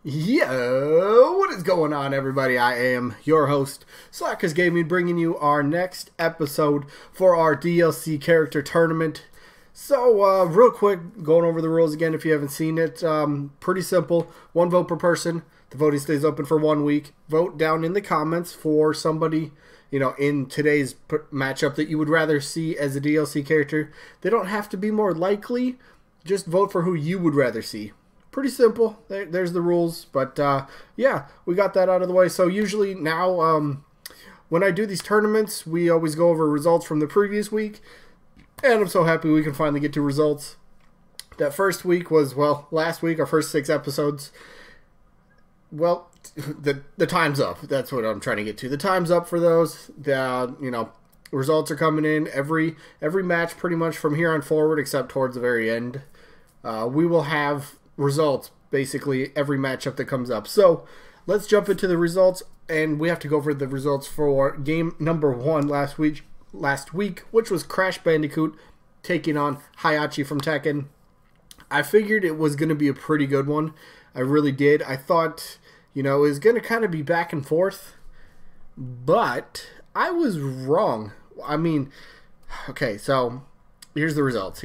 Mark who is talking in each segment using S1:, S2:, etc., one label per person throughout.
S1: Yo, what is going on, everybody? I am your host, Slackerz Gaming, bringing you our next episode for our DLC character tournament. So, real quick, going over the rules again if you haven't seen it. Pretty simple. One vote per person. The voting stays open for 1 week. Vote down in the comments for somebody, in today's matchup that you would rather see as a DLC character. They don't have to be more likely. Just vote for who you would rather see. Pretty simple. There's the rules. But, yeah, we got that out of the way. So usually now, when I do these tournaments, we always go over results from the previous week. And I'm so happy we can finally get to results. That first week was, well, last week, our first 6 episodes. Well, the time's up. That's what I'm trying to get to. The time's up for those. Results are coming in every match pretty much from here on forward, except towards the very end. We will have results basically every matchup that comes up. So let's jump into the results, and we have to go over the results for game number 1 last week, which was Crash Bandicoot taking on Hayachi from Tekken. I figured it was going to be a pretty good one. I really did. I thought, it was going to kind of be back and forth, but I was wrong. I mean, okay, so here's the results.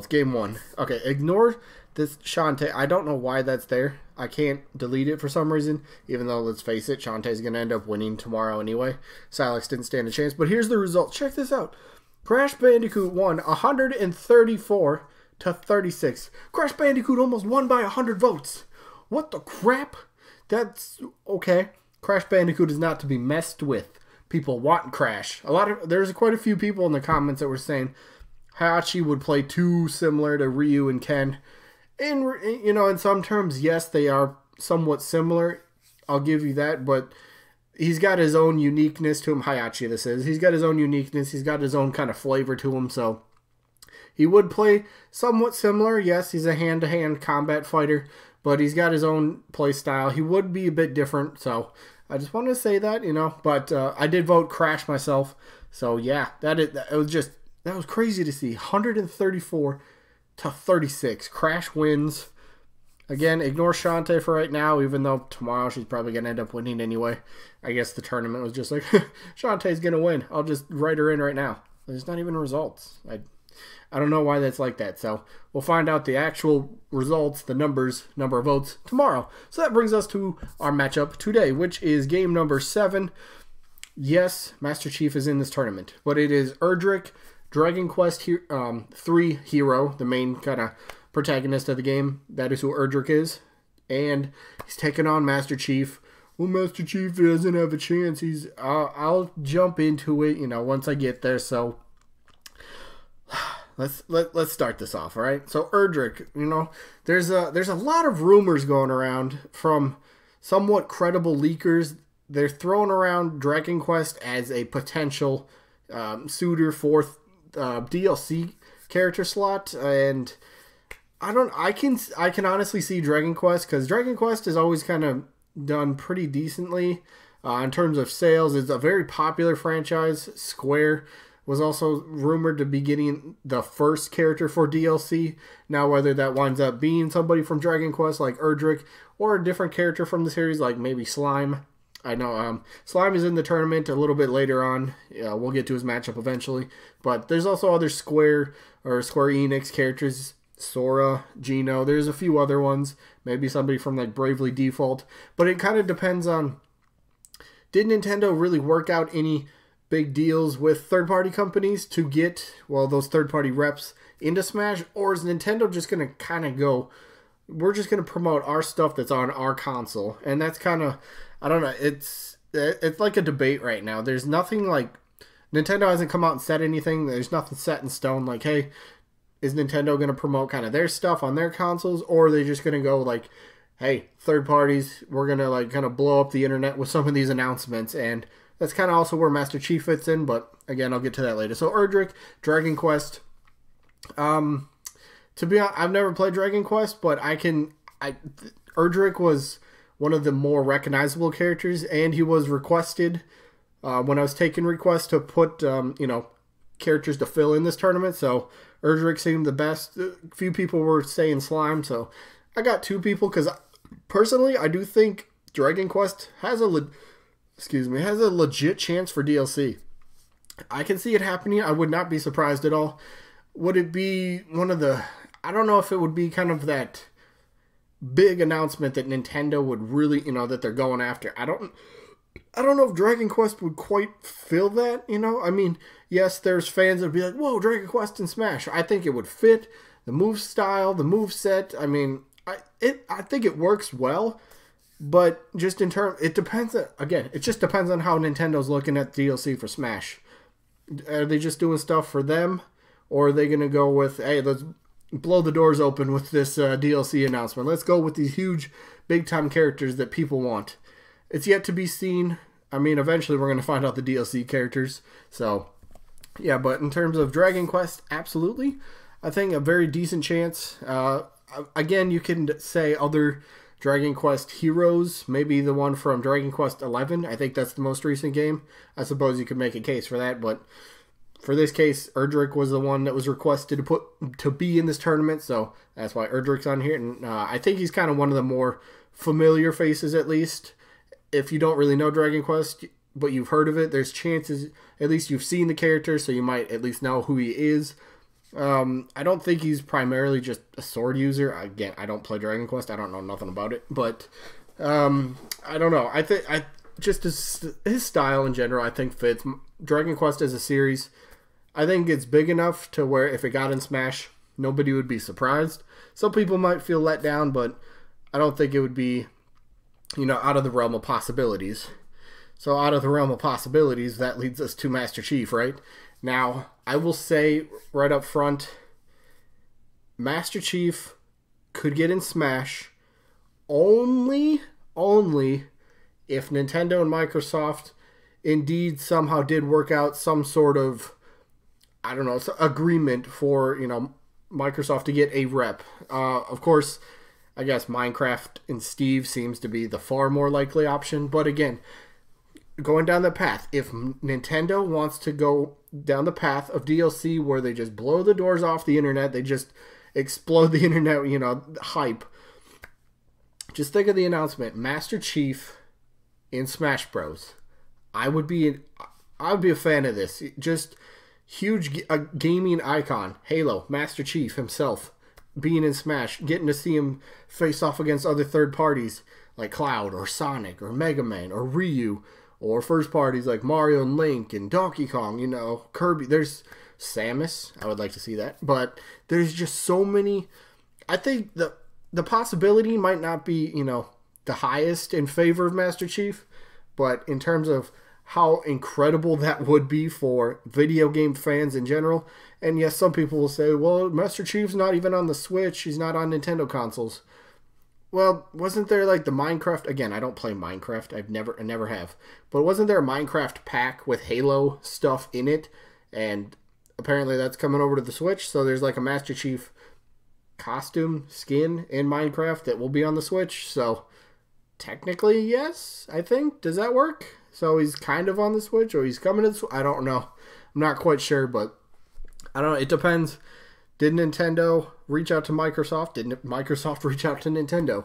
S1: Game 1. Okay, ignore this Shantae. I don't know why that's there. I can't delete it for some reason, even though, let's face it, Shantae's going to end up winning tomorrow anyway. Slackerz didn't stand a chance, but here's the result. Check this out. Crash Bandicoot won 134 to 36. Crash Bandicoot almost won by 100 votes. What the crap? That's okay. Crash Bandicoot is not to be messed with. People want Crash. There's quite a few people in the comments that were saying Hayachi would play too similar to Ryu and Ken. And, in some terms, yes, they are somewhat similar. I'll give you that, but he's got his own uniqueness to him. Hayachi, this is. He's got his own uniqueness. He's got his own kind of flavor to him, so he would play somewhat similar. Yes, he's a hand-to-hand combat fighter, but he's got his own play style. He would be a bit different, so I just wanted to say that, but I did vote Crash myself, so yeah, that was crazy to see. 134 to 36. Crash wins. Again, ignore Shantae for right now, even though tomorrow she's probably going to end up winning anyway. I guess the tournament was just like, Shantae's going to win. I'll just write her in right now. There's not even results. I don't know why that's like that. So we'll find out the actual results, the number of votes tomorrow. So that brings us to our matchup today, which is game number 7. Yes, Master Chief is in this tournament, but it is Erdrick, Dragon Quest 3 hero, the main kind of protagonist of the game. That is who Erdrick is. And he's taking on Master Chief. Well, Master Chief doesn't have a chance. I'll jump into it, once I get there. So let's start this off, all right? So Erdrick, there's a lot of rumors going around from somewhat credible leakers. They're throwing around Dragon Quest as a potential suitor for DLC character slot, and I can honestly see Dragon Quest, because Dragon Quest is always kind of done pretty decently in terms of sales. It's a very popular franchise. Square was also rumored to be getting the first character for DLC. Now, whether that winds up being somebody from Dragon Quest like Erdrick, or a different character from the series like maybe Slime. I know Slime is in the tournament a little bit later on. We'll get to his matchup eventually. But there's also other Square Enix characters. Sora, Gino. There's a few other ones. Maybe somebody from like Bravely Default. But it kind of depends on, did Nintendo really work out any big deals with third-party companies to get, well, those third-party reps into Smash? Or is Nintendo just going to kind of go, we're just going to promote our stuff that's on our console? And that's kind of, I don't know, it's like a debate right now. There's nothing like, Nintendo hasn't come out and said anything. There's nothing set in stone like, hey, is Nintendo going to promote kind of their stuff on their consoles? Or are they just going to go like, hey, third parties, we're going to like kind of blow up the internet with some of these announcements? And that's kind of also where Master Chief fits in, but again, I'll get to that later. So Erdrick, Dragon Quest. To be honest, I've never played Dragon Quest, but Erdrick was one of the more recognizable characters, and he was requested when I was taking requests to put, characters to fill in this tournament. So Erdrick seemed the best. A few people were saying Slime, so I got 2 people because personally, I do think Dragon Quest has a legit chance for DLC. I can see it happening. I would not be surprised at all. Would it be one of the... I don't know if it would be kind of that big announcement that Nintendo would really, that they're going after. I don't know if Dragon Quest would quite fill that, I mean, yes, there's fans that would be like, whoa, Dragon Quest and Smash. I think it would fit the move style, the move set. I mean, I think it works well, but just in terms, it depends, again, it just depends on how Nintendo's looking at DLC for Smash. Are they just doing stuff for them, or are they going to go with, hey, let's blow the doors open with this DLC announcement. Let's go with these huge, big-time characters that people want. It's yet to be seen. I mean, eventually we're going to find out the DLC characters. So, yeah, but in terms of Dragon Quest, absolutely. I think a very decent chance. Again, you can say other Dragon Quest heroes. Maybe the one from Dragon Quest 11. I think that's the most recent game. I suppose you could make a case for that, but for this case, Erdrick was the one that was requested to be in this tournament, so that's why Erdrick's on here. And I think he's kind of one of the more familiar faces, at least. If you don't really know Dragon Quest, but you've heard of it, there's chances, at least you've seen the character, so you might at least know who he is. I don't think he's primarily just a sword user. Again, I don't play Dragon Quest. I don't know nothing about it, but I don't know. I think just his style in general, I think fits. Dragon Quest as a series, I think it's big enough to where if it got in Smash, nobody would be surprised. Some people might feel let down, but I don't think it would be, out of the realm of possibilities. So out of the realm of possibilities, that leads us to Master Chief, right? Now, I will say right up front, Master Chief could get in Smash only if Nintendo and Microsoft indeed somehow did work out some sort of, I don't know, agreement for, Microsoft to get a rep. Of course, I guess Minecraft and Steve seems to be the far more likely option. But again, going down that path, if Nintendo wants to go down the path of DLC where they just blow the doors off the internet, they just explode the internet, hype. Just think of the announcement, Master Chief in Smash Bros. I would be a fan of this. Just huge gaming icon, Halo, Master Chief himself, being in Smash, getting to see him face off against other third parties like Cloud or Sonic or Mega Man or Ryu, or first parties like Mario and Link and Donkey Kong, Kirby. There's Samus. I would like to see that. But there's just so many. I think the possibility might not be, the highest in favor of Master Chief, but in terms of how incredible that would be for video game fans in general. And yes, some people will say, well, Master Chief's not even on the Switch. He's not on Nintendo consoles. Well, wasn't there like the Minecraft? Again, I don't play Minecraft. I never have. But wasn't there a Minecraft pack with Halo stuff in it? And apparently that's coming over to the Switch. So there's like a Master Chief costume skin in Minecraft that will be on the Switch. So technically, yes, I think. Does that work? So he's kind of on the Switch, or he's coming to the Switch? I don't know. I'm not quite sure, but I don't know. It depends. Did Nintendo reach out to Microsoft? Didn't Microsoft reach out to Nintendo?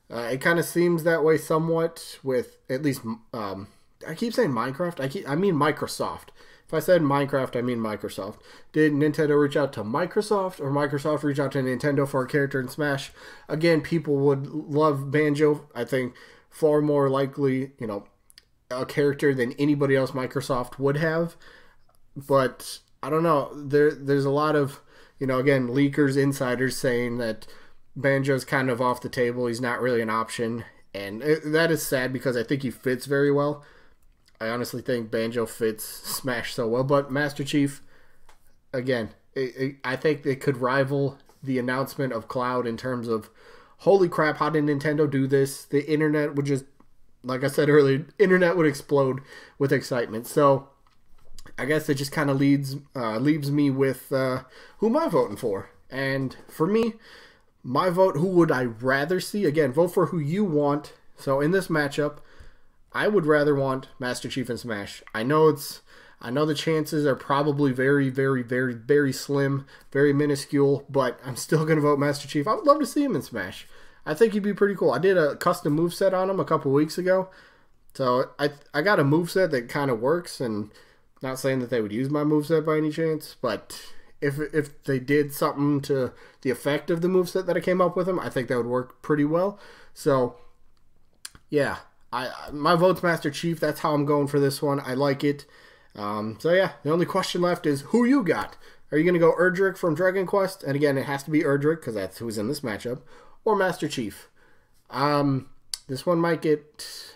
S1: It kind of seems that way somewhat with at least... I keep saying Minecraft. I mean Microsoft. If I said Minecraft, I mean Microsoft. Did Nintendo reach out to Microsoft, or Microsoft reach out to Nintendo for a character in Smash? Again, people would love Banjo. I think far more likely, a character than anybody else Microsoft would have. But I don't know. There's a lot of, again, leakers, insiders saying that Banjo's kind of off the table. He's not really an option. And that is sad because I think he fits very well. I honestly think Banjo fits Smash so well. But Master Chief, again, I think it could rival the announcement of Cloud in terms of, holy crap, how did Nintendo do this? The internet would just, like I said earlier, internet would explode with excitement. So I guess it just kind of leaves me with who am I voting for? And for me, my vote, who would I rather see? Again, vote for who you want. So in this matchup, I would rather want Master Chief in Smash. I know the chances are probably very, very, very, very slim, very minuscule, but I'm still going to vote Master Chief. I would love to see him in Smash. I think he'd be pretty cool. I did a custom moveset on him a couple weeks ago. So I got a moveset that kind of works, and not saying that they would use my moveset by any chance, but if they did something to the effect of the moveset that I came up with him, I think that would work pretty well. So yeah, my vote's Master Chief. That's how I'm going for this one. I like it. So yeah, the only question left is who you got. Are you going to go Erdrick from Dragon Quest? And again, it has to be Erdrick because that's who's in this matchup. Or Master Chief. This one might get...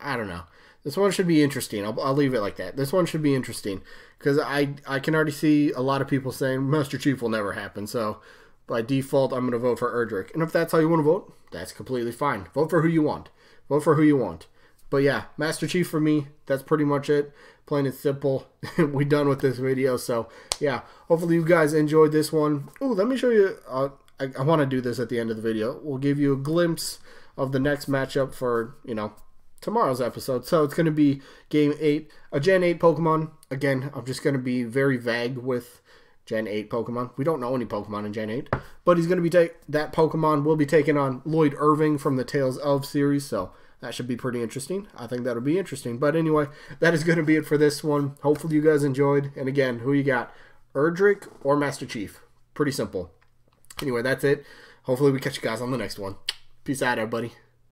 S1: I don't know. This one should be interesting. I'll leave it like that. This one should be interesting because I can already see a lot of people saying Master Chief will never happen. So by default, I'm going to vote for Erdrick. And if that's how you want to vote, that's completely fine. Vote for who you want. Vote for who you want. But yeah, Master Chief for me, that's pretty much it. Plain and simple. We done with this video. So yeah, hopefully you guys enjoyed this one. Ooh, let me show you. I want to do this at the end of the video. We'll give you a glimpse of the next matchup for, tomorrow's episode. So it's going to be Game 8, a Gen 8 Pokemon. Again, I'm just going to be very vague with Gen 8 Pokemon. We don't know any Pokemon in Gen 8. But he's going to be that Pokemon will be taking on Lloyd Irving from the Tales of series. So that should be pretty interesting. I think that'll be interesting. But anyway, that is going to be it for this one. Hopefully you guys enjoyed. And again, who you got? Erdrick or Master Chief? Pretty simple. Anyway, that's it. Hopefully we catch you guys on the next one. Peace out, everybody.